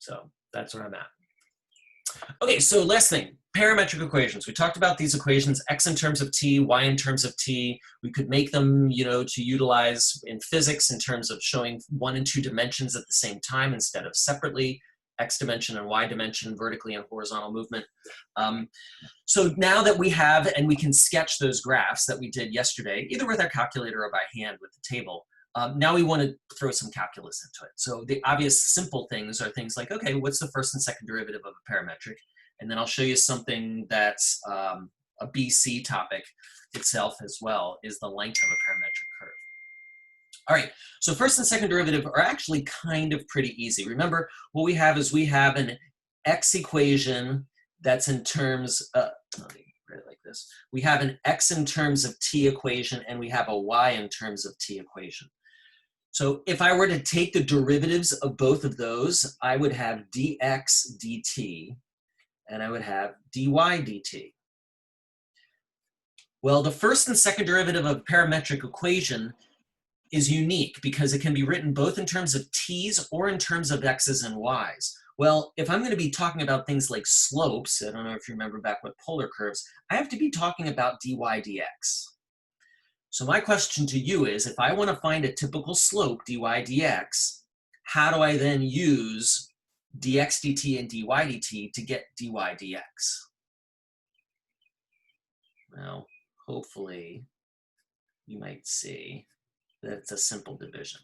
So that's where I'm at. Okay, so last thing, parametric equations. We talked about these equations, x in terms of t, y in terms of t. We could make them, to utilize in physics in terms of showing 1 and 2 dimensions at the same time instead of separately, x dimension and y dimension, vertically and horizontal movement. So now that we have, and we can sketch those graphs that we did yesterday, either with our calculator or by hand with the table, now we want to throw some calculus into it. So the obvious simple things are things like, okay, what's the first and second derivative of a parametric? And then I'll show you something that's a BC topic itself as well, is the length of a parametric curve. All right, so first and second derivative are actually kind of pretty easy. Remember, what we have is we have an x equation that's in terms of, let me write it like this. We have an x in terms of t equation, and we have a y in terms of t equation. So if I were to take the derivatives of both of those, I would have dx dt, and I would have dy dt. Well, the first and second derivative of a parametric equation is unique because it can be written both in terms of t's or in terms of x's and y's. Well, if I'm going to be talking about things like slopes, I don't know if you remember back with polar curves, I have to be talking about dy dx. So my question to you is, if I want to find a typical slope, dy dx, how do I then use dx dt and dy dt to get dy dx? Well, hopefully you might see that it's a simple division.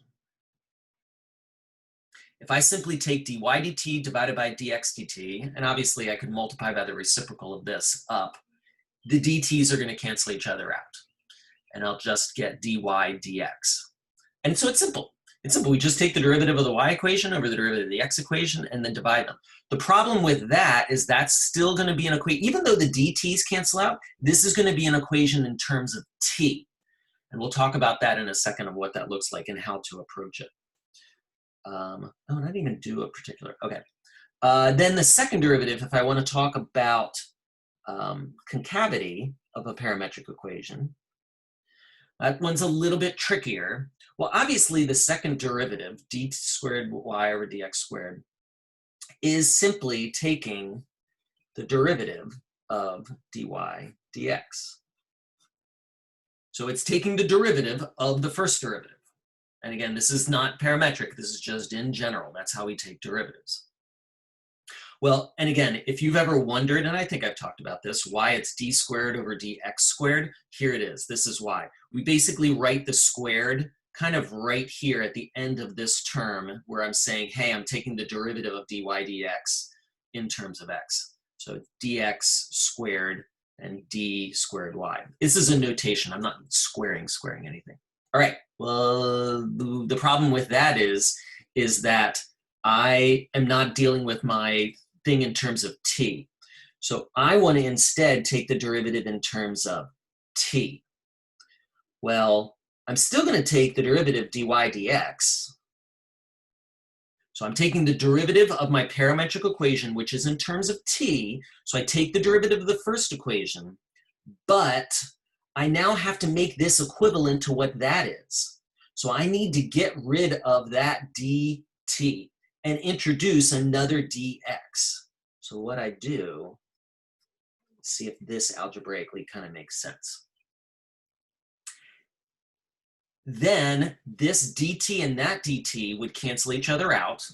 If I simply take dy dt divided by dx dt, and obviously I could multiply by the reciprocal of this up, the dt's are going to cancel each other out. And I'll just get dy dx. And so it's simple. It's simple. We just take the derivative of the y equation over the derivative of the x equation and then divide them. The problem with that is that's still going to be an equation. Even though the dt's cancel out, this is going to be an equation in terms of t. And we'll talk about that in a second of what that looks like and how to approach it. Oh, I didn't even do a particular, okay. Then the second derivative, if I want to talk about concavity of a parametric equation, that one's a little bit trickier. Well, obviously the second derivative, d squared y over dx squared, is simply taking the derivative of dy dx. So it's taking the derivative of the first derivative. And again, this is not parametric, this is just in general. That's how we take derivatives. Well, and again, if you've ever wondered, and I think I've talked about this, why it's d squared over dx squared, here it is. This is why. We basically write the squared kind of right here at the end of this term where I'm saying, hey, I'm taking the derivative of dy dx in terms of x. So dx squared and d squared y. This is a notation. I'm not squaring anything. All right, well, the problem with that is that I am not dealing with my thing in terms of t. So I want to instead take the derivative in terms of t. Well, I'm still going to take the derivative dy dx. So I'm taking the derivative of my parametric equation, which is in terms of t. So I take the derivative of the first equation, but I now have to make this equivalent to what that is. So I need to get rid of that dt and introduce another dx. So what I do, see if this algebraically kind of makes sense. Then this dt and that dt would cancel each other out,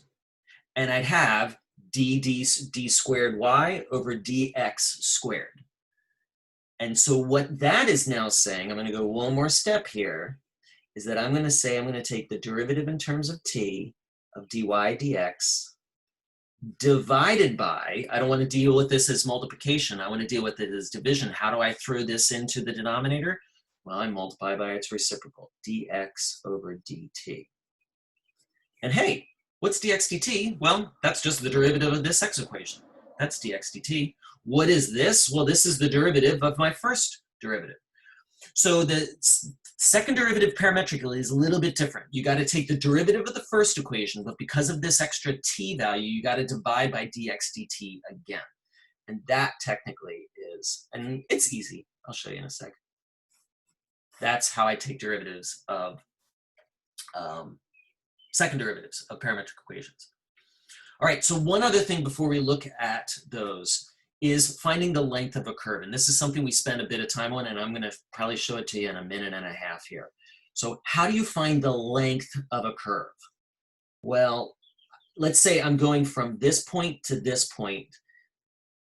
and I'd have d squared y over dx squared. And so what that is now saying, I'm going to go one more step here, is that I'm going to say I'm going to take the derivative in terms of t of dy dx divided by, I don't want to deal with this as multiplication, I want to deal with it as division. How do I throw this into the denominator? Well, I multiply by its reciprocal, dx over dt. And hey, what's dx dt? Well, that's just the derivative of this x equation. That's dx dt. What is this? Well, this is the derivative of my first derivative. So the second derivative parametrically is a little bit different. You got to take the derivative of the first equation, but because of this extra t value, you got to divide by dx dt again. And that technically is, and it's easy. I'll show you in a sec. That's how I take derivatives of, second derivatives of parametric equations. All right, so one other thing before we look at those is finding the length of a curve. And this is something we spend a bit of time on, and I'm going to probably show it to you in a minute and a half here. So how do you find the length of a curve? Well, let's say I'm going from this point to this point,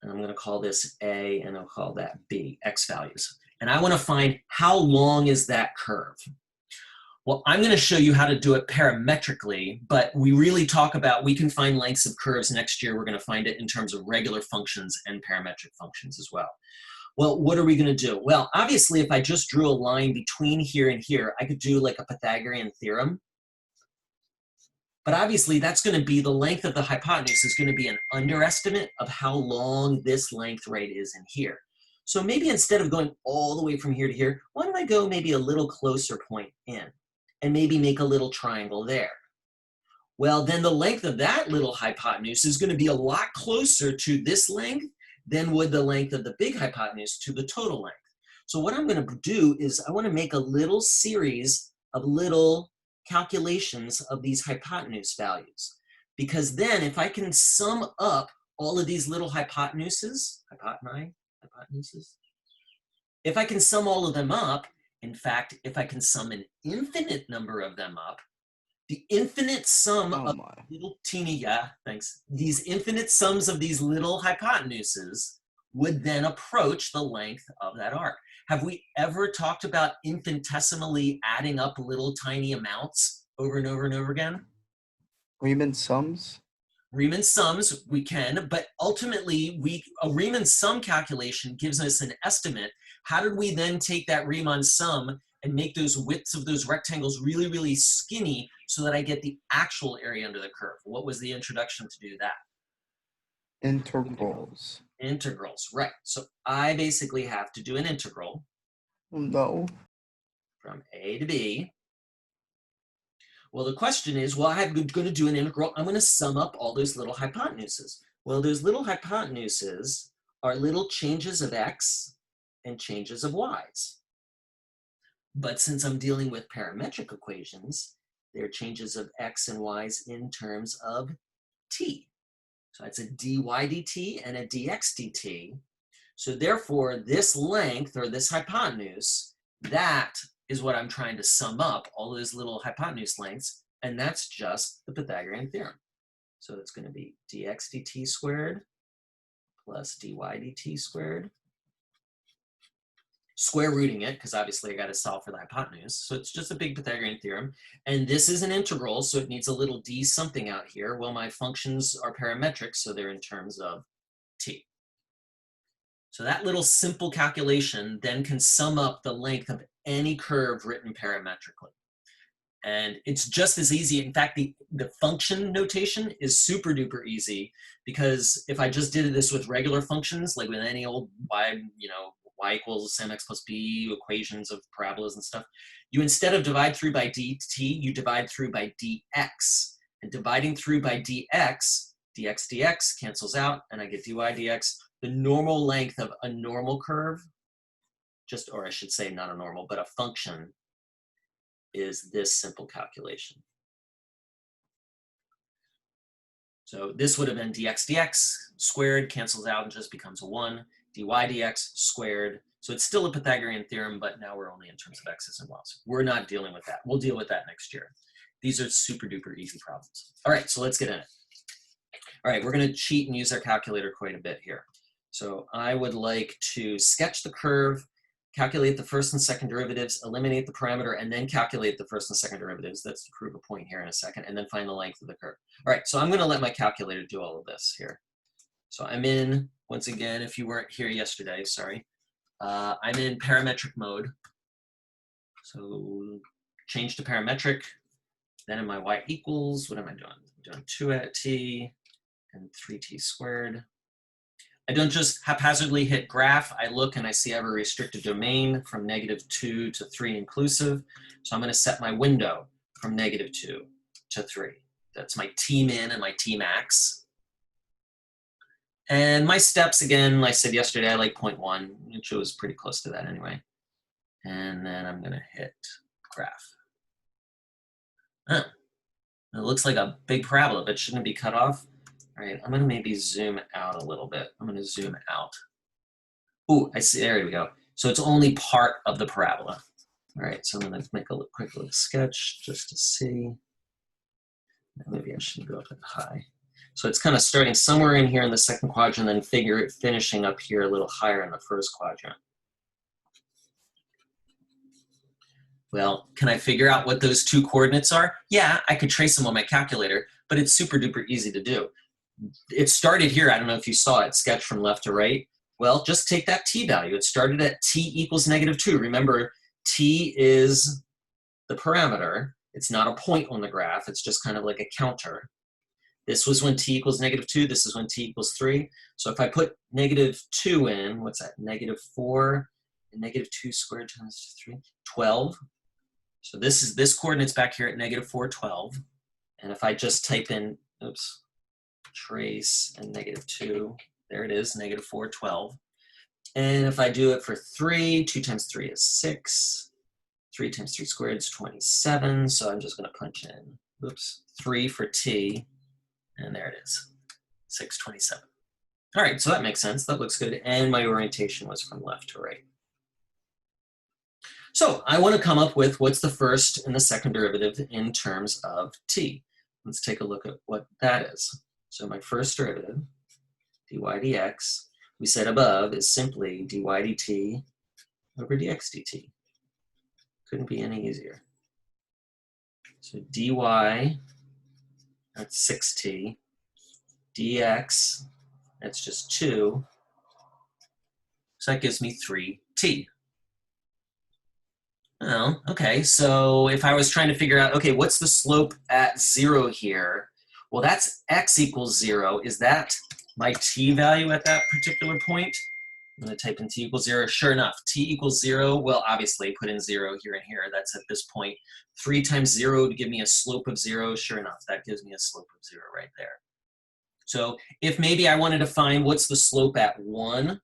and I'm going to call this A, and I'll call that B, X values. And I want to find how long is that curve. Well, I'm going to show you how to do it parametrically, but we really talk about, we can find lengths of curves next year. We're going to find it in terms of regular functions and parametric functions as well. Well, what are we going to do? Well, obviously, if I just drew a line between here and here, I could do like a Pythagorean theorem. But obviously, that's going to be the length of the hypotenuse is going to be an underestimate of how long this length right is in here. So maybe instead of going all the way from here to here, why don't I go maybe a little closer point in? And maybe make a little triangle there. Well, then the length of that little hypotenuse is going to be a lot closer to this length than would the length of the big hypotenuse to the total length. So what I'm going to do is I want to make a little series of little calculations of these hypotenuse values. Because then if I can sum up all of these little hypotenuses, if I can sum all of them up, in fact, if I can sum an infinite number of them up, the infinite sum of little teeny, these infinite sums of these little hypotenuses would then approach the length of that arc. Have we ever talked about infinitesimally adding up little tiny amounts over and over and over again? Riemann sums? Riemann sums, we can, but ultimately, a Riemann sum calculation gives us an estimate. How did we then take that Riemann sum and make those widths of those rectangles really, really skinny so that I get the actual area under the curve? What was the introduction to do that? Integrals. Integrals, right. So I basically have to do an integral. No. From A to B. Well, the question is, well, I'm going to do an integral. I'm going to sum up all those little hypotenuses. Well, those little hypotenuses are little changes of x and changes of y's. But since I'm dealing with parametric equations, they're changes of x and y's in terms of t. So it's a dy dt and a dx dt. So therefore, this length, or this hypotenuse, that is what I'm trying to sum up, all those little hypotenuse lengths, and that's just the Pythagorean theorem. So it's going to be dx dt squared plus dy dt squared, square rooting it, because obviously I got to solve for the hypotenuse. So it's just a big Pythagorean theorem. And this is an integral, so it needs a little d something out here. Well, my functions are parametric, so they're in terms of t. So that little simple calculation then can sum up the length of any curve written parametrically. And it's just as easy. In fact, the function notation is super duper easy, because if I just did this with regular functions, like with any old y equals mx plus b equations of parabolas and stuff, you, instead of divide through by dt, you divide through by dx. And dividing through by dx, dx cancels out, and I get dy dx. The normal length of a normal curve, or I should say not a normal, but a function, is this simple calculation. So this would have been dx dx squared, cancels out and just becomes a 1, dy dx squared. So it's still a Pythagorean theorem, but now we're only in terms of x's and y's. We're not dealing with that. We'll deal with that next year. These are super duper easy problems. All right, so let's get in it. All right, we're going to cheat and use our calculator quite a bit here. So I would like to sketch the curve, calculate the first and second derivatives, eliminate the parameter, and then calculate the first and second derivatives. That's to prove a point here in a second, and then find the length of the curve. All right, so I'm going to let my calculator do all of this here. So I'm in, once again, if you weren't here yesterday, sorry, I'm in parametric mode. So change to parametric. Then in my y equals, what am I doing? I'm doing 2 at t and 3t squared. I don't just haphazardly hit graph. I look and I see I have a restricted domain from -2 to 3 inclusive. So I'm going to set my window from -2 to 3. That's my t min and my t max. And my steps, again, like I said yesterday, I like 0.1, which was pretty close to that anyway. And then I'm going to hit graph. It looks like a big parabola, but shouldn't it be cut off? All right, I'm gonna maybe zoom out a little bit. I'm gonna zoom out. Ooh, I see, there we go. So it's only part of the parabola. All right, so I'm gonna make a quick little sketch just to see. Maybe I should go up and high. So it's kind of starting somewhere in here in the second quadrant, then finishing up here a little higher in the first quadrant. Well, can I figure out what those two coordinates are? Yeah, I could trace them on my calculator, but it's super duper easy to do. It started here, I don't know if you saw it, sketched from left to right. Well, just take that t value. It started at t equals -2. Remember, t is the parameter. It's not a point on the graph. It's just kind of like a counter. This was when t equals -2. This is when t equals 3. So if I put -2 in, what's that? -4 and -2 squared times 3, 12. So this coordinate's back here at -4, 12. And if I just type in, oops, trace and -2, there it is, -4, 12. And if I do it for 3, 2 times 3 is 6. 3 times 3 squared is 27. So I'm just going to punch in, oops, 3 for t. And there it is, 627. All right, so that makes sense. That looks good. And my orientation was from left to right. So I want to come up with what's the first and the second derivative in terms of t. Let's take a look at what that is. So my first derivative, dy dx, we said above is simply dy dt over dx dt. Couldn't be any easier. So dy, that's 6t, dx, that's just 2. So that gives me 3t. Oh, okay, so if I was trying to figure out, okay, what's the slope at 0 here? Well, that's x equals 0. Is that my t value at that particular point? I'm going to type in t equals 0. Sure enough, t equals 0. Well, obviously, put in 0 here and here. That's at this point. 3 times 0 to give me a slope of 0. Sure enough, that gives me a slope of 0 right there. So if maybe I wanted to find what's the slope at 1,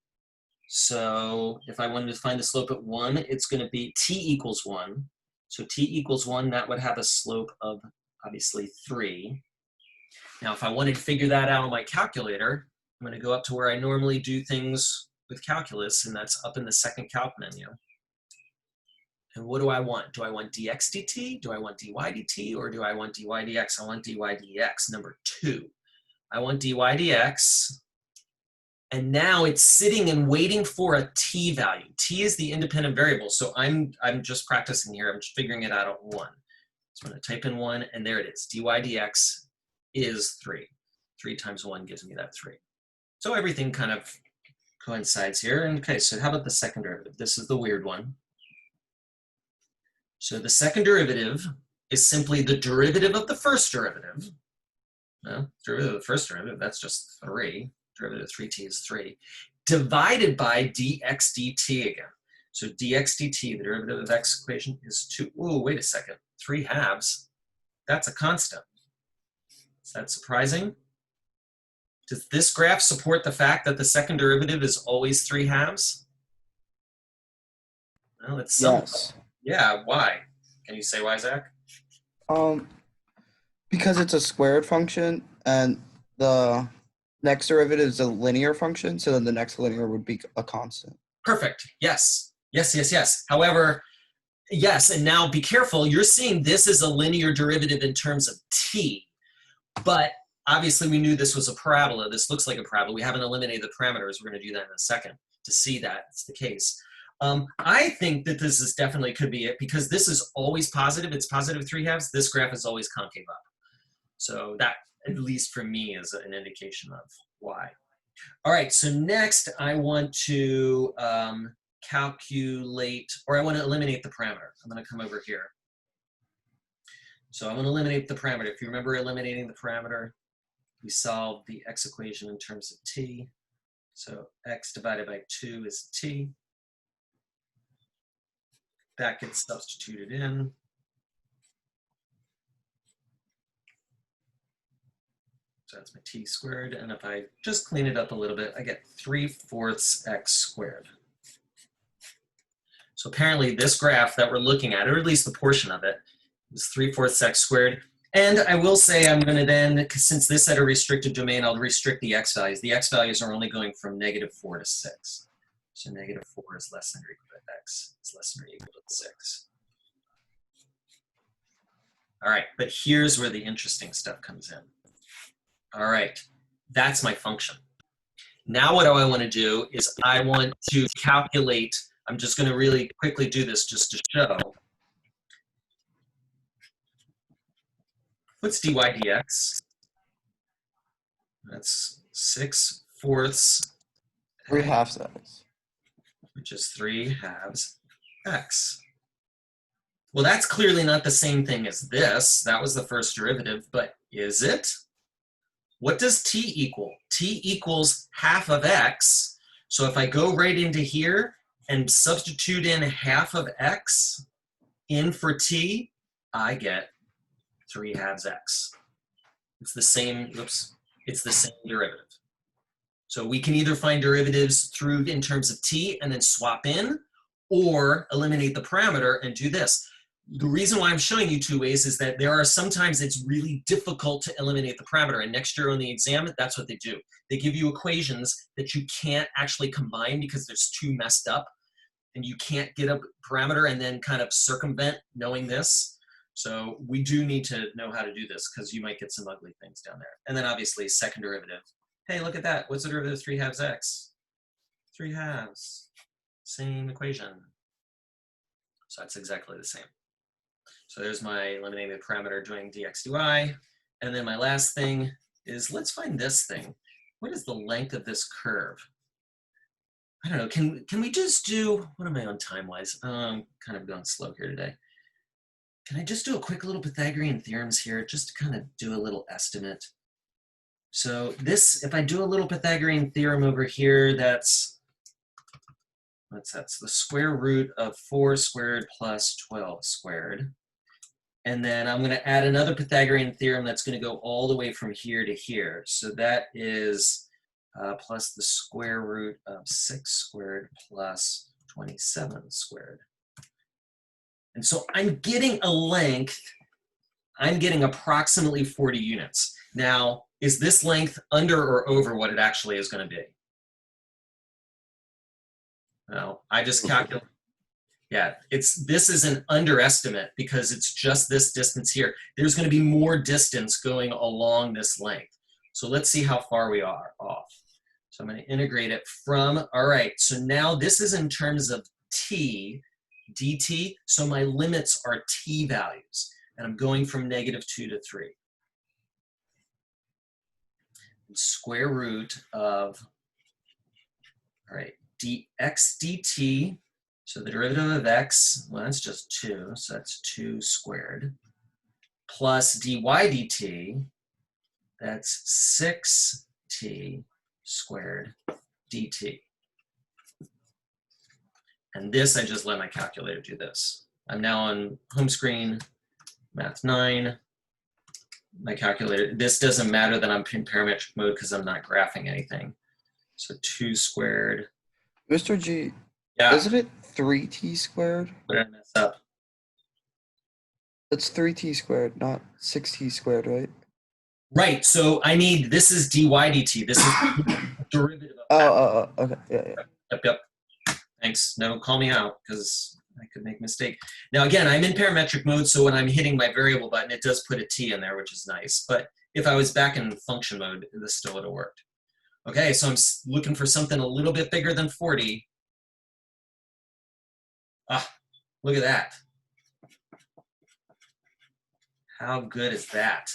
so if I wanted to find the slope at 1, it's going to be t equals 1. So t equals 1, that would have a slope of, obviously, 3. Now, if I wanted to figure that out on my calculator, I'm going to go up to where I normally do things with calculus, and that's up in the second calc menu. And what do I want? Do I want dx dt? Do I want dy dt? Or do I want dy dx? I want dy dx, number 2. I want dy dx. And now it's sitting and waiting for a t value. T is the independent variable, so I'm just practicing here. I'm just figuring it out at 1. So I'm going to type in 1, and there it is. Dy dx is 3. 3 times 1 gives me that 3. So everything kind of coincides here. And okay, so how about the second derivative? This is the weird one. So the second derivative is simply the derivative of the first derivative. No, derivative of the first derivative, that's just 3. Derivative of 3t is 3, divided by dx dt again. So dx dt, the derivative of x equation, is 2. Oh, wait a second. 3 halves. That's a constant. Is that surprising? Does this graph support the fact that the second derivative is always 3 halves? Well, it's some. Yes. Yeah, why? Can you say why, Zach? Because it's a squared function and the next derivative is a linear function, so then the next linear would be a constant. Perfect. Yes. Yes, yes, yes. However, yes, and now be careful. You're seeing this is a linear derivative in terms of t, but obviously we knew this was a parabola. This looks like a parabola. We haven't eliminated the parameters. We're going to do that in a second to see that it's the case. I think that this is definitely could be it because this is always positive. It's positive 3 halves. This graph is always concave up. So that, at least for me, is an indication of why. All right, so next I want to calculate, or I want to eliminate the parameter. I'm going to come over here. So I'm going to eliminate the parameter. If you remember eliminating the parameter, we solved the x equation in terms of t. So x divided by 2 is t. That gets substituted in. So that's my t squared, and if I just clean it up a little bit, I get 3/4 x squared. So apparently this graph that we're looking at, or at least the portion of it, is 3/4 x squared. And I will say I'm going to then, since this had a restricted domain, I'll restrict the x values. The x values are only going from -4 to 6. So -4 is less than or equal to x is less than or equal to 6. All right, but here's where the interesting stuff comes in. All right, that's my function. Now what do I want to do is I want to calculate, I'm just going to really quickly do this just to show. What's dy dx? That's 6/4 3/2 x. which is 3/2 x. Well, that's clearly not the same thing as this. That was the first derivative, but is it? What does t equal? T equals half of x. So if I go right into here and substitute in half of x in for t, I get 3/2 x. It's the same, oops, it's the same derivative. So we can either find derivatives through in terms of t and then swap in, or eliminate the parameter and do this. The reason why I'm showing you two ways is that there are sometimes it's really difficult to eliminate the parameter, and next year on the exam, that's what they do. They give you equations that you can't actually combine because there's too messed up, and you can't get a parameter and then kind of circumvent knowing this. So we do need to know how to do this because you might get some ugly things down there. And then obviously second derivative. Hey, look at that. What's the derivative of 3/2 x? 3/2. Same equation. So that's exactly the same. So there's my eliminating the parameter doing dx dy. And then my last thing is, let's find this thing. What is the length of this curve? I don't know, can we just do, what am I on time-wise? I'm kind of going slow here today. Can I just do a quick little Pythagorean theorems here, just to kind of do a little estimate? So this, if I do a little Pythagorean theorem over here, that's the square root of 4 squared plus 12 squared. And then I'm going to add another Pythagorean theorem that's going to go all the way from here to here. So that is plus the square root of 6 squared plus 27 squared. And so I'm getting a length, I'm getting approximately 40 units. Now, is this length under or over what it actually is going to be? No, I just calculate. Yeah, this is an underestimate because it's just this distance here. There's going to be more distance going along this length. So let's see how far we are off. So I'm going to integrate it from, all right, so now this is in terms of t, dt, so my limits are t values, and I'm going from -2 to 3. Square root of, all right, dx dt, so the derivative of x, well, that's just 2, so that's 2 squared, plus dy dt, that's 6t squared dt. And this, I just let my calculator do this. I'm now on home screen, Math 9. My calculator, this doesn't matter that I'm in parametric mode because I'm not graphing anything. So 2 squared. Mr. G, Yeah. isn't it 3t squared? What did I mess up? It's 3t squared, not 6t squared, right? Right. So I need, this is dy dt. This is the derivative of that. Okay. Yeah. Yep. Thanks. No, call me out because I could make a mistake. Now, again, I'm in parametric mode, so when I'm hitting my variable button, it does put a t in there, which is nice. But if I was back in function mode, this still would have worked. Okay, so I'm looking for something a little bit bigger than 40. Ah, look at that. How good is that?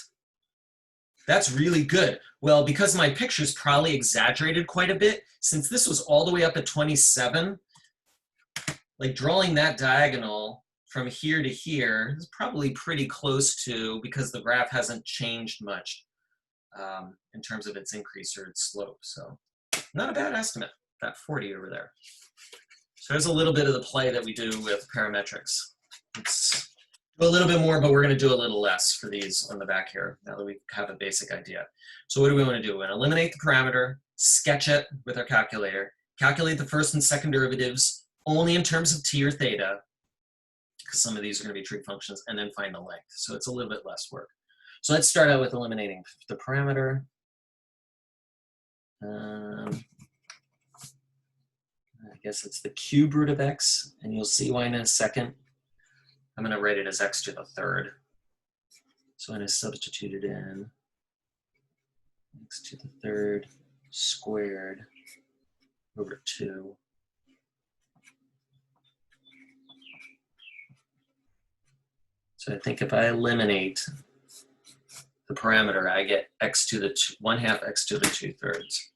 That's really good. Well, because my picture's probably exaggerated quite a bit, since this was all the way up at 27, like drawing that diagonal from here to here is probably pretty close to, because the graph hasn't changed much in terms of its increase or its slope. So not a bad estimate, that 40 over there. So there's a little bit of the play that we do with parametrics. Let's do a little bit more, but we're going to do a little less for these on the back here, now that we have a basic idea. So what do we want to do? We're going to eliminate the parameter, sketch it with our calculator, calculate the first and second derivatives only in terms of t or theta, because some of these are going to be trig functions, and then find the length. So it's a little bit less work. So let's start out with eliminating the parameter. I guess it's the cube root of x, and you'll see why in a second. I'm going to write it as x to the third. So I'm going to substitute it in x to the third squared over 2. So I think if I eliminate the parameter, I get x to the 1/2 x to the 2/3.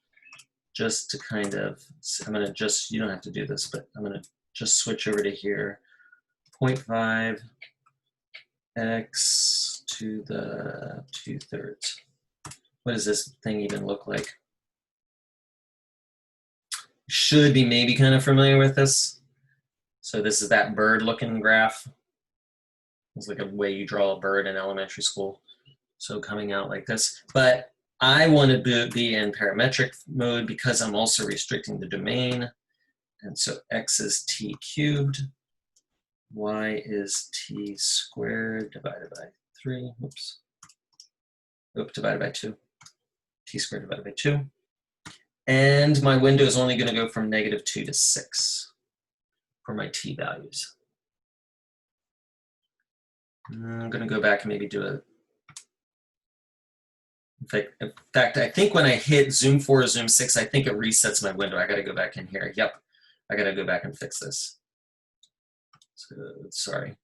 Just to kind of, I'm going to just, you don't have to do this, but I'm going to just switch over to here. 0.5 x to the 2/3. What does this thing even look like? Should be maybe kind of familiar with this. So this is that bird looking graph. It's like a way you draw a bird in elementary school. So coming out like this. But I want to be in parametric mode because I'm also restricting the domain. And so x is t cubed. Y is t squared divided by 3. Oops. Oop, divided by 2. T squared divided by 2. And my window is only going to go from -2 to 6 for my t values. I'm going to go back and maybe do a... In fact, I think when I hit zoom 4 or zoom 6, I think it resets my window. I got to go back in here. Yep, I got to go back and fix this. So, sorry.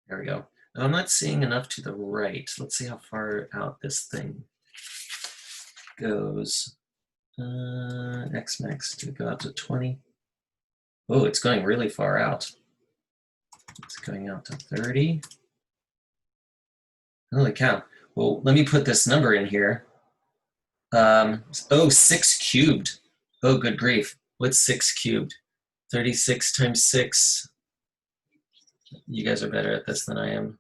There we go. Now, I'm not seeing enough to the right. Let's see how far out this thing goes. X max to go out to 20. Oh, it's going really far out. It's going out to 30. Holy cow. Well, let me put this number in here. Oh, 6 cubed. Oh, good grief. What's 6 cubed? 36 times 6. You guys are better at this than I am.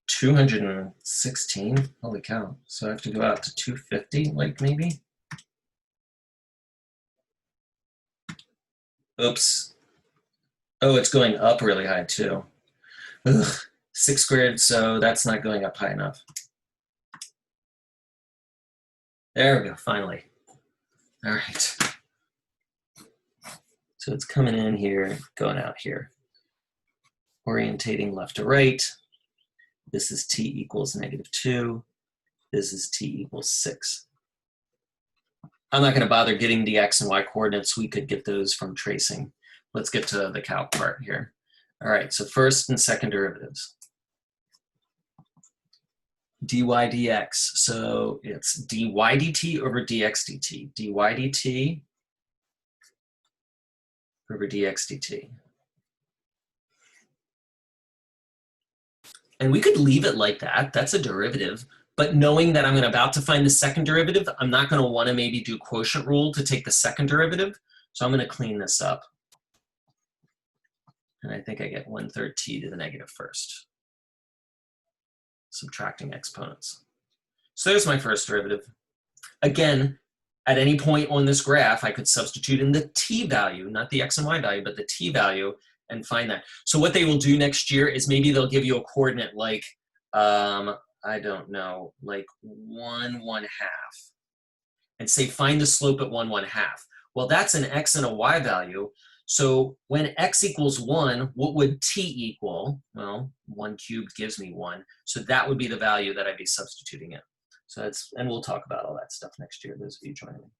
216. Holy cow. So I have to go out to 250, like maybe? Oops. Oh, it's going up really high too. Ugh. 6 squared, so that's not going up high enough. There we go, finally. All right. So it's coming in here, going out here. Orientating left to right. This is t equals -2. This is t equals 6. I'm not going to bother getting the x and y coordinates. We could get those from tracing. Let's get to the calc part here. All right, so first and second derivatives. dy dx, so it's dy dt over dx dt. dy dt over dx dt. And we could leave it like that. That's a derivative. But knowing that I'm about to find the second derivative, I'm not going to want to maybe do quotient rule to take the second derivative. So I'm going to clean this up. And I think I get 1/3 t to the negative first. Subtracting exponents. So there's my first derivative. Again, at any point on this graph, I could substitute in the t value, not the x and y value, but the t value, and find that. So what they will do next year is maybe they'll give you a coordinate like, I don't know, like 1/1/2, and say find the slope at 1/1/2. Well, that's an x and a y value. So when x equals 1, what would t equal? Well, 1 cubed gives me 1. So that would be the value that I'd be substituting in. So that's, and we'll talk about all that stuff next year, those of you joining me.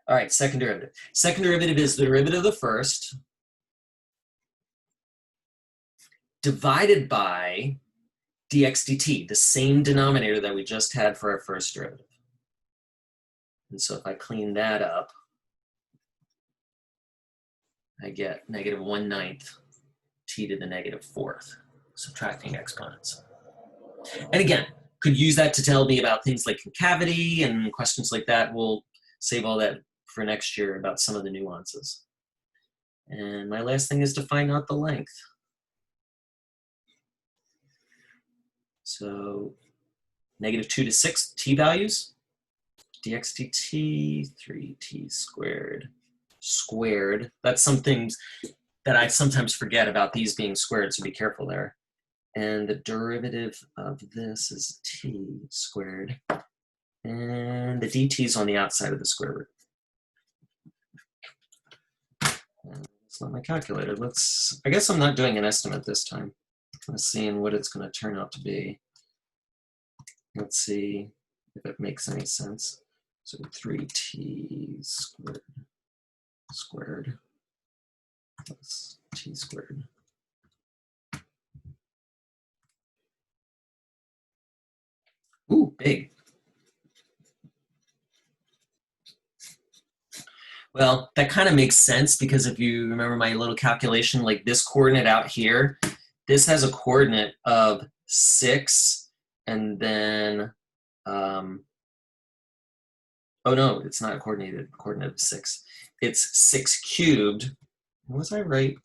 All right, second derivative. Second derivative is the derivative of the first divided by dx dt, the same denominator that we just had for our first derivative. And so if I clean that up, I get -1/9 t to the -4th, subtracting exponents. And again, could use that to tell me about things like concavity and questions like that. We'll save all that for next year about some of the nuances. And my last thing is to find out the length. So -2 to 6 t values, dx dt, 3t squared. That's some things that I sometimes forget about these being squared, so be careful there. And the derivative of this is t squared. And the dt is on the outside of the square root. And it's not my calculator. I guess I'm not doing an estimate this time. I'm seeing what it's going to turn out to be. Let's see if it makes any sense. So 3t squared plus t squared. Ooh, big. Well, that kind of makes sense because if you remember my little calculation, like this coordinate out here, this has a coordinate of 6 and then, oh no, it's not a coordinate of 6. It's 6 cubed. Was I right?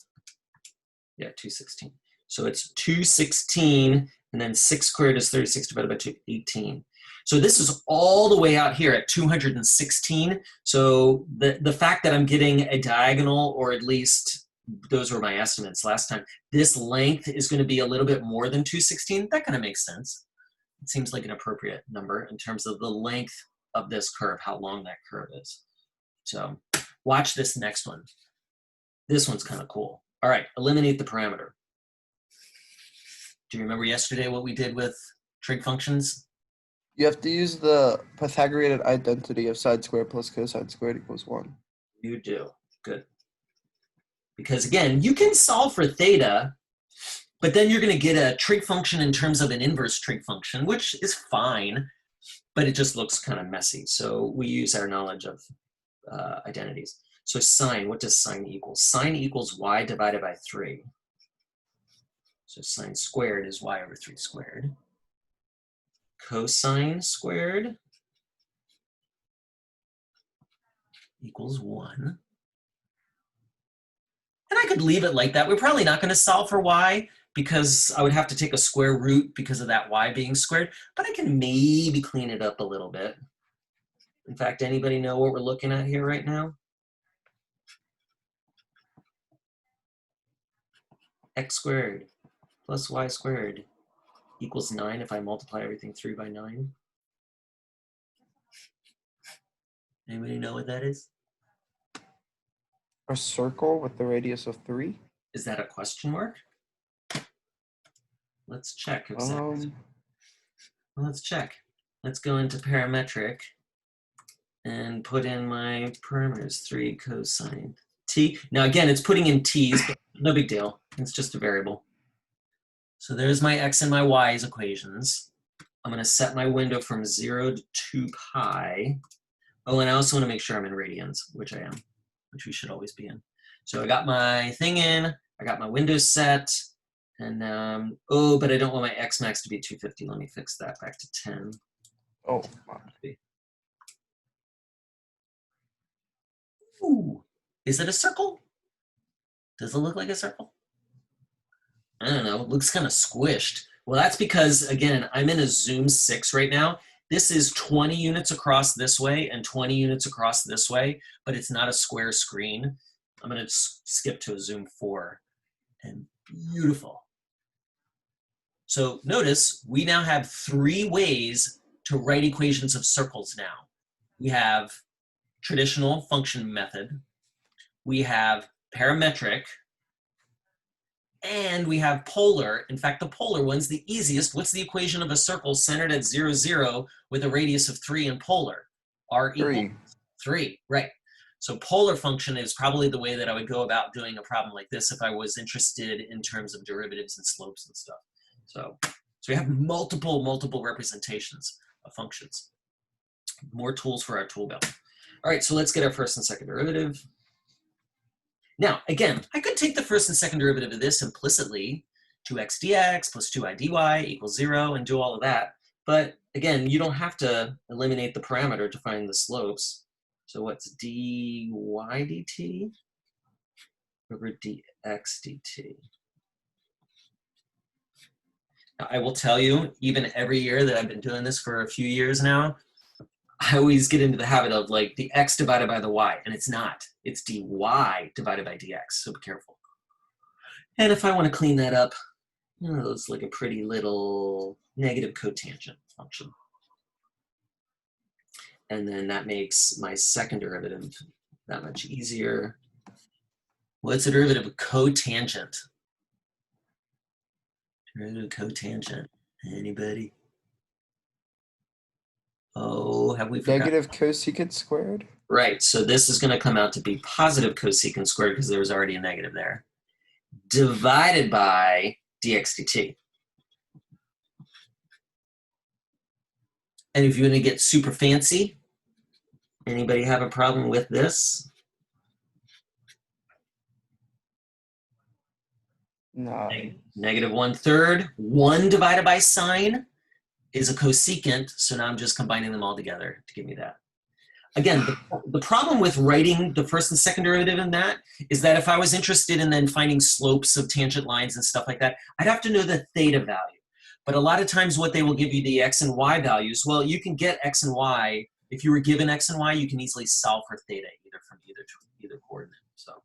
Yeah, 216. So it's 216, and then 6 squared is 36 divided by 2, 18. So this is all the way out here at 216. So the fact that I'm getting a diagonal, or at least those were my estimates last time, this length is going to be a little bit more than 216. That kind of makes sense. It seems like an appropriate number in terms of the length of this curve, how long that curve is. So watch this next one. This one's kind of cool. All right, eliminate the parameter. Do you remember yesterday what we did with trig functions? You have to use the Pythagorean identity of sine squared plus cosine squared equals 1. You do. Good. Because again, you can solve for theta, but then you're going to get a trig function in terms of an inverse trig function, which is fine, but it just looks kind of messy. So we use our knowledge of identities. So sine, what does sine equal? Sine equals y divided by 3. So sine squared is y over 3 squared. Cosine squared equals 1. And I could leave it like that. We're probably not going to solve for y because I would have to take a square root because of that y being squared, but I can maybe clean it up a little bit. In fact, anybody know what we're looking at here right now? X squared plus y squared equals 9 if I multiply everything through by 9. Anybody know what that is? A circle with the radius of 3? Is that a question mark? Let's check. Let's check. Let's go into parametric and put in my parameters. 3 cosine t. Now again, it's putting in t's, but no big deal. It's just a variable. So there's my x and my y's equations. I'm going to set my window from 0 to 2 pi. Oh, and I also want to make sure I'm in radians, which I am, which we should always be in. So I got my thing in, I got my window set, and oh, but I don't want my x max to be 250. Let me fix that back to 10. Oh, wow. Ooh, is it a circle? Does it look like a circle? I don't know, it looks kind of squished. Well, that's because, again, I'm in a Zoom 6 right now. This is 20 units across this way and 20 units across this way, but it's not a square screen. I'm going to skip to a Zoom 4. And beautiful. So notice we now have 3 ways to write equations of circles now. We have traditional function method. We have parametric. And we have polar. In fact, the polar one's the easiest. What's the equation of a circle centered at 0, 0 with a radius of 3 and polar? R equals 3, right. So polar function is probably the way that I would go about doing a problem like this if I was interested in terms of derivatives and slopes and stuff. So we have multiple representations of functions. More tools for our tool belt. All right, so let's get our first and second derivative. Now, again, I could take the first and second derivative of this implicitly, 2x dx plus 2i dy equals 0, and do all of that. But again, you don't have to eliminate the parameter to find the slopes. So what's dy dt over dx dt? Now, I will tell you, even every year that I've been doing this for a few years now, I always get into the habit of like the x divided by the y, and it's not. It's dy divided by dx, so be careful. And if I want to clean that up, Oh, it's like a pretty little negative cotangent function. And then that makes my second derivative that much easier. What's the derivative of cotangent? Derivative of cotangent. Anybody? Oh, have we forgotten? Negative cosecant squared? Right, so this is going to come out to be positive cosecant squared because there was already a negative there, divided by dx dt. And if you want to get super fancy, anybody have a problem with this? No. Negative 1/3. 1 divided by sine is a cosecant, so now I'm just combining them all together to give me that. Again, the problem with writing the first and second derivative in that is that if I was interested in then finding slopes of tangent lines and stuff like that, I'd have to know the theta value. But a lot of times what they will give you the x and y values, well, you can get x and y. If you were given x and y, you can easily solve for theta either from either coordinate. So,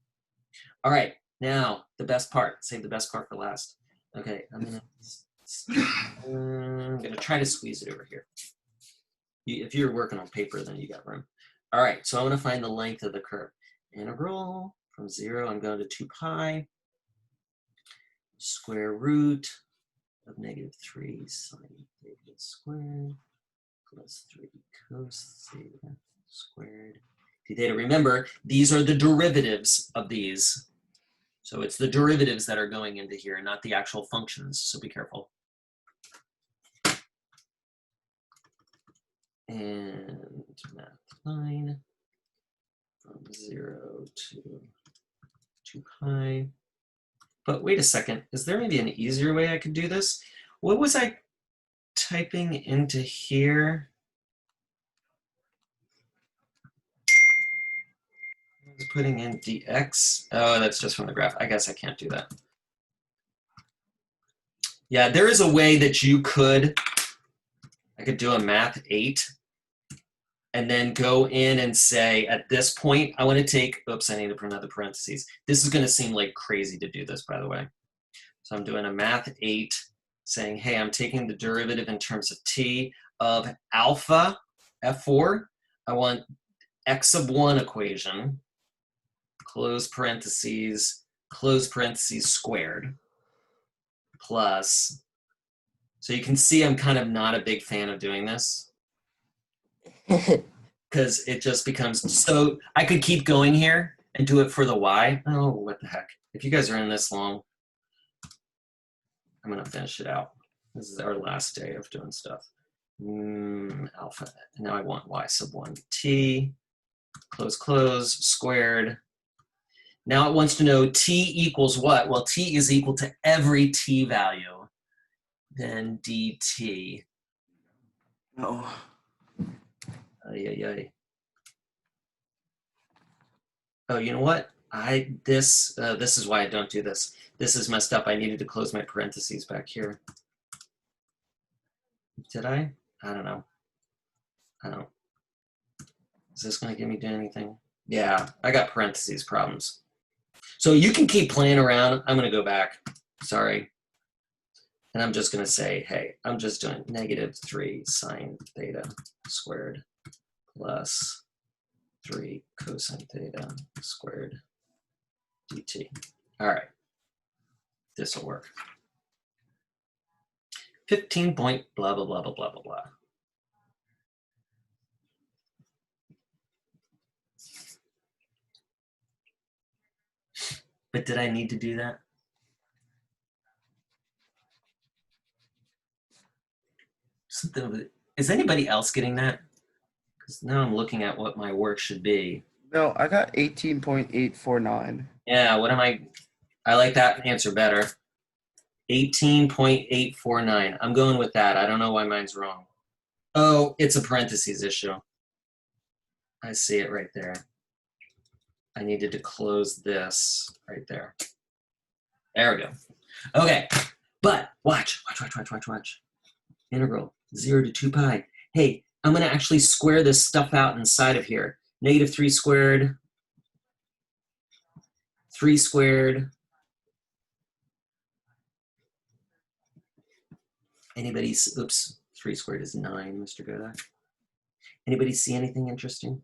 all right, now the best part. Save the best part for last. Okay, I'm gonna try to squeeze it over here. If you're working on paper, then you got room. All right, so I want to find the length of the curve. Integral from 0, I'm going to 2 pi square root of -3 sine theta squared plus 3 cos theta squared d theta. Remember, these are the derivatives of these. So it's the derivatives that are going into here, not the actual functions, so be careful. And math 9 from 0 to 2 pi. But wait a second, is there maybe an easier way I could do this? What was I typing into here? I was putting in dx. Oh, that's just from the graph. I guess I can't do that. Yeah, there is a way that I could do a math 8 and then go in and say, at this point, I want to take, oops, I need to put another parentheses. This is going to seem like crazy to do this, by the way. So I'm doing a math 8 saying, hey, I'm taking the derivative in terms of t of alpha, F4. I want x sub 1 equation, close parentheses squared, plus, so you can see I'm kind of not a big fan of doing this because it just becomes, so I could keep going here and do it for the y. Oh, what the heck. If you guys are in this long, I'm going to finish it out. This is our last day of doing stuff. Alpha. Now I want y sub 1 t, close, squared. Now it wants to know t equals what? Well, t is equal to every t value. Then dt. No. Oh, you know what? This is why I don't do this. This is messed up. I needed to close my parentheses back here. Did I? I don't know. Is this going to get me to anything? Yeah, I got parentheses problems. So you can keep playing around. I'm going to go back. Sorry. And I'm just going to say, hey, I'm just doing -3 sine theta squared plus 3 cosine theta squared dt. All right. This will work. 15 point blah, blah, blah, blah, blah, blah, blah. But did I need to do that? Is anybody else getting that? Because now I'm looking at what my work should be. No, I got 18.849. Yeah, what am I like that answer better. 18.849. I'm going with that. I don't know why mine's wrong. Oh, it's a parentheses issue. I see it right there. I needed to close this right there. There we go. Okay, but watch. Integral 0 to 2 pi. Hey, I'm going to actually square this stuff out inside of here. -3 squared, 3 squared, Anybody, oops, 3 squared is 9, Mr. Godak. Anybody see anything interesting?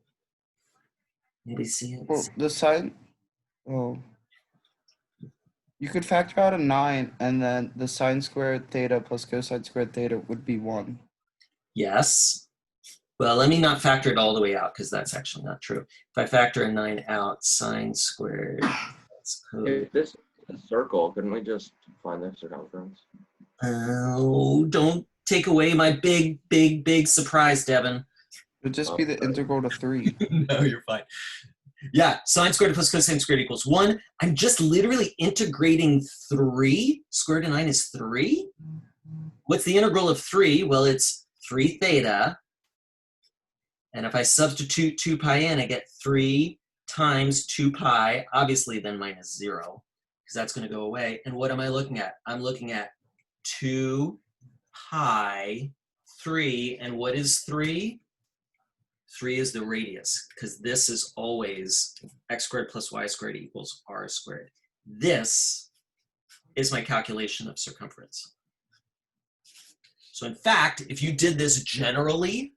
Anybody see it? Well, the sine, oh, you could factor out a 9, and then the sine squared theta plus cosine squared theta would be 1. Yes. Well, let me not factor it all the way out because that's actually not true. If I factor a 9 out, sine squared, that's If this is a circle, couldn't we just find the circumference? oh, don't take away my big, big, big surprise, Devin. It would just be the integral to 3. No, you're fine. Yeah, sine squared plus cosine squared equals 1. I'm just literally integrating 3. Square root of 9 is 3. What's the integral of 3? Well, it's 3 theta. And if I substitute 2 pi in, I get 3 times 2 pi, obviously then minus 0, because that's going to go away. And what am I looking at? I'm looking at 2 pi 3. And what is 3? 3 is the radius, because this is always x squared plus y squared equals r squared. This is my calculation of circumference. So in fact, if you did this generally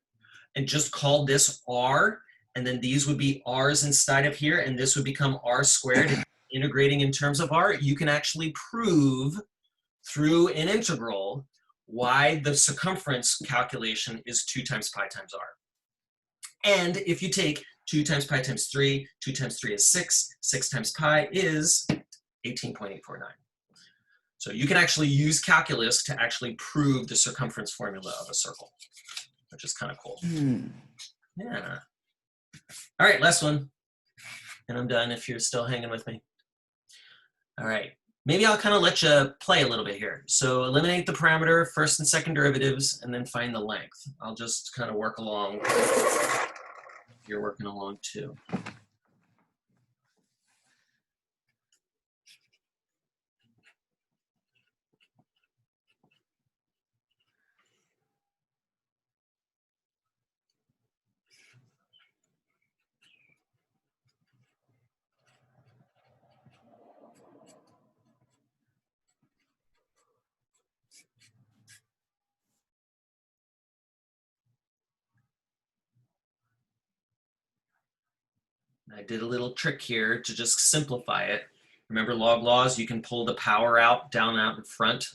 and just called this r, and then these would be r's inside of here, and this would become r squared, integrating in terms of r, you can actually prove through an integral why the circumference calculation is 2 times pi times r. And if you take 2 times pi times 3, 2 times 3 is 6, 6 times pi is 18.849. So you can actually use calculus to actually prove the circumference formula of a circle, which is kind of cool. Yeah. All right, last one. And I'm done if you're still hanging with me. All right. Maybe I'll kind of let you play a little bit here. So eliminate the parameter, first and second derivatives, and then find the length. I'll just kind of work along. You're working along too. I did a little trick here to just simplify it. Remember log laws, you can pull the power out, down out in front.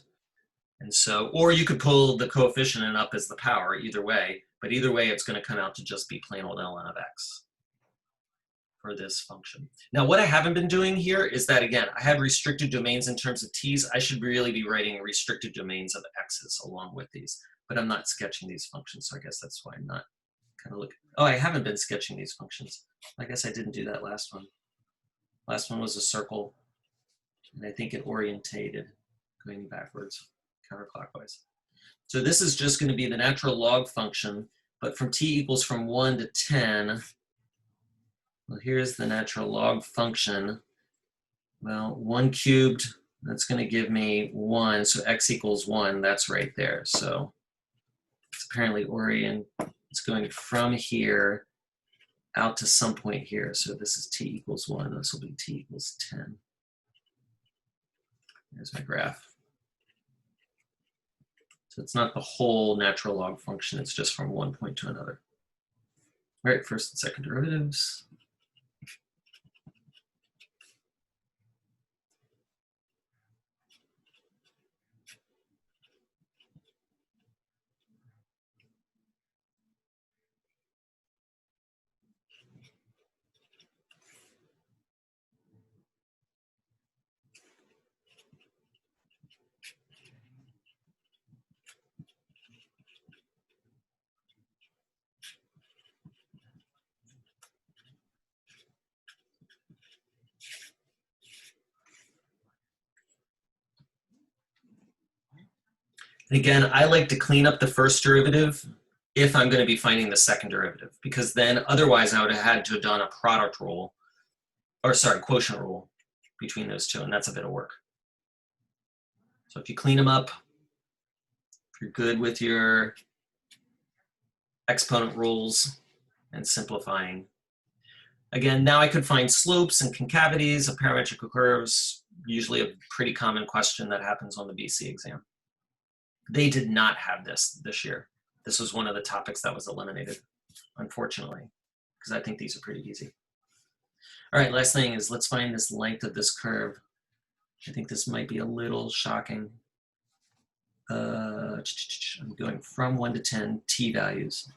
And so, or you could pull the coefficient and up as the power, either way. But either way, it's going to come out to just be plain old ln of x for this function. Now, what I haven't been doing here is that, again, I have restricted domains in terms of t's. I should really be writing restricted domains of x's along with these. But I'm not sketching these functions, so I guess that's why I'm not kind of looking. Oh, I haven't been sketching these functions. I guess I didn't do that last one. Last one was a circle, and I think it orientated going backwards, counterclockwise. So this is just going to be the natural log function, but from t equals from 1 to 10, well, here's the natural log function. Well, 1 cubed, that's going to give me 1, so x equals 1, that's right there. So it's apparently it's going from here out to some point here. So this is t equals 1, this will be t equals 10. There's my graph. So it's not the whole natural log function, it's just from one point to another. All right, first and second derivatives. And again, I like to clean up the first derivative if I'm going to be finding the second derivative, because then otherwise I would have had to have done a product rule, or sorry, quotient rule between those two, and that's a bit of work. So if you clean them up, if you're good with your exponent rules and simplifying. Again, now I could find slopes and concavities of parametric curves, usually a pretty common question that happens on the BC exam. They did not have this year. This was one of the topics that was eliminated, unfortunately, because I think these are pretty easy. All right, last thing is let's find this length of this curve. I think this might be a little shocking. I'm going from 1 to 10, t values.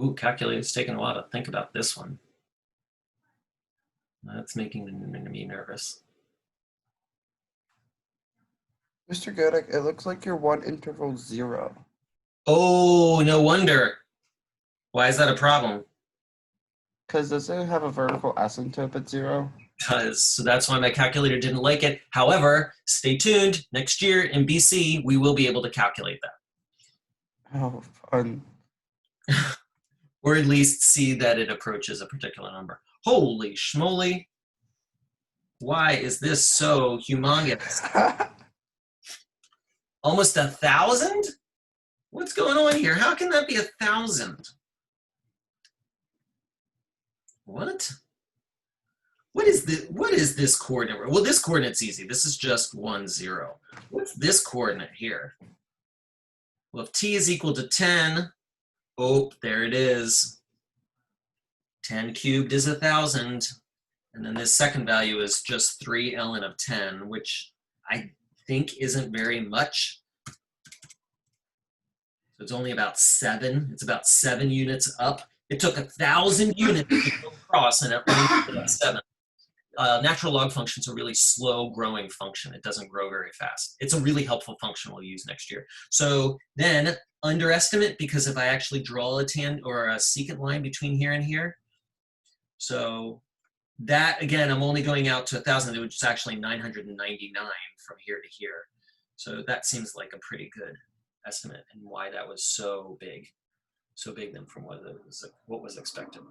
Ooh, calculator's taking a while to think about this one. That's making me nervous. Mr. Godek, it looks like your one interval 0. Oh, no wonder. Why is that a problem? Because does it have a vertical asymptote at 0? So that's why my calculator didn't like it. However, stay tuned. Next year in BC, we will be able to calculate that. Oh, fun. Or at least see that it approaches a particular number. Holy schmoly. Why is this so humongous? Almost 1,000? What's going on here? How can that be 1,000? What? What is this coordinate? Well, this coordinate's easy. This is just 1, 0. What's this coordinate here? Well, if t is equal to 10, oh, there it is. 10 cubed is 1,000. And then this second value is just 3 ln of 10, which I think isn't very much. So it's only about 7. It's about 7 units up. It took 1,000 units to go across, and it only took 7. Natural log function's a really slow growing function. It doesn't grow very fast. It's a really helpful function we'll use next year. So then underestimate, because if I actually draw a tangent or a secant line between here and here, so that, again, I'm only going out to 1,000, which is actually 999 from here to here. So that seems like a pretty good estimate, and why that was so big then from what was expected.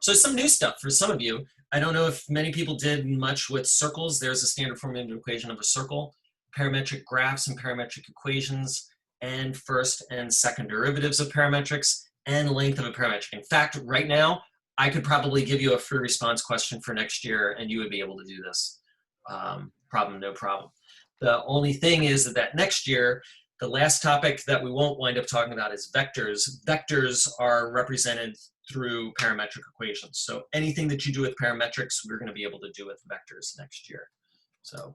So some new stuff for some of you. I don't know if many people did much with circles. There's a standard form of equation of a circle, parametric graphs and parametric equations, and first and second derivatives of parametrics, and length of a parametric. In fact, right now, I could probably give you a free response question for next year, and you would be able to do this. No problem. The only thing is that next year, the last topic that we won't wind up talking about is vectors. Vectors are represented through parametric equations. So anything that you do with parametrics, we're going to be able to do with vectors next year. So